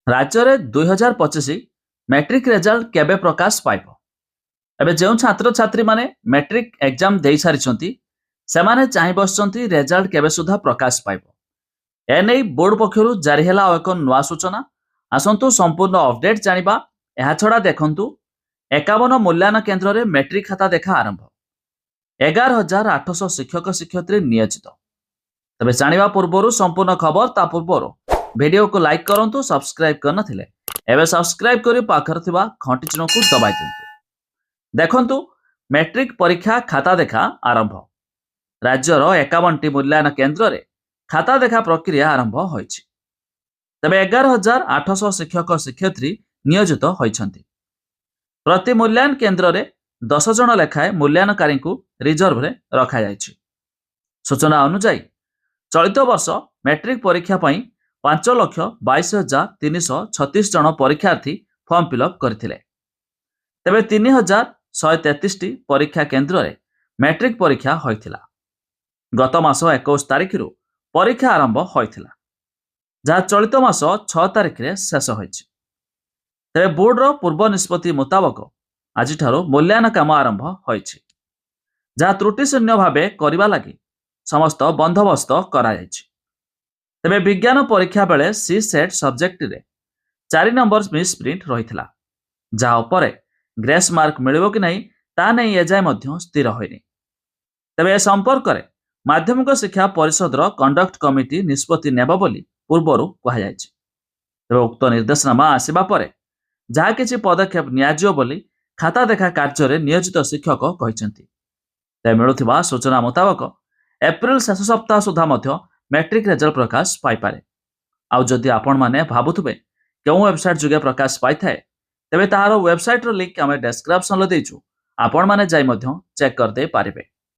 राज्य में 2025 matric result केबे प्रकाश पाइब। एबे जो छात्र छात्री माने मैट्रिक एग्जाम दे सारी सेमाने चाहि बसचंती रेजल्ट केबे सुधा प्रकाश पाइब। एने बोर्ड पक्षरु जारी हैला एक नुआ सूचना। आसंतु संपूर्ण अपडेट जानिबा। एहा छड़ा देखंतु 51 मूल्यांकन केन्द्र में मैट्रिक खाता देखा आरंभ। 11,800 शिक्षक शिक्षयित्री नियोजित। तबे जानिबा पूर्वरु संपूर्ण खबर ता पूर्वरु वीडियो को लाइक करंतु, सब्सक्राइब करन थिले एबे सब्सक्राइब करी पाखर थिबा घंटी चिन्ह को दबाइ दियंतु। देखंतु मैट्रिक परीक्षा खाता देखा आरंभ। राज्यर 51 टी मूल्यांकन केन्द्र में खाता देखा प्रक्रिया आरंभ होइछि। तबे 11,800 शिक्षक शिक्षयित्री नियोजित होइछन्ति। प्रति मूल्यांकन केन्द्र में 10 जन लेखाए मूल्यांकनकारी को रिजर्व रे रखा जाइछि। सूचना अनुसार चलित वर्ष मैट्रिक परीक्षा पई 5,22,336 जन परीक्षार्थी फॉर्म फिलअप करथिले। तेबे 3,133 टी परीक्षा केन्द्र में मैट्रिक परीक्षा होइथिला। गत मास 21 तारिख रु परीक्षा आरंभ होइथिला, जहाँ चलित मास 6 तारिख रे शेष होइछि। तेबे बोर्ड रो पूर्व निष्पत्ति मुताबक आज मूल्यांकन काम आरंभ होइछि, जहाँ त्रुटि शून्य भावे करबा लागि समस्त बंदोबस्त करा जाइछि। तेबे विज्ञान परीक्षा बेले सी सेट सब्जेक्ट रे 4 नंबर मिस प्रिंट रहिथिला, जहाँ उपरे ग्रेस मार्क मिलिबो कि नहीं ता नहीं एजाय मध्य स्थिर होइनि। तेबे ए संपर्क रे माध्यमिक शिक्षा परिषद रो कंडक्ट कमिटी निष्पत्ति नेबो बोली पूर्वरु कहा जाइछि। तेबे उक्त निर्देशनामा आसीबा परे जहाँ किछि पदक्षेप नियाजियो बोली खाता देखा कार्य रे नियोजित शिक्षक कहिसेंति। तेबे मिलुथिबा सूचना मुताबक एप्रिल शेष सप्ताह सुधा मध्य मैट्रिक रेजल्ट प्रकाश पाई पारे। आउ जदि आपण माने भाबुथुबे केउ वेबसाइट जुगे प्रकाश पाई थाए, तेबे ताहार वेबसाइट रो लिंक आमे डिस्क्रिप्शन रे देइछु, आपण माने जाई मध्य चेक कर दे पारिबे।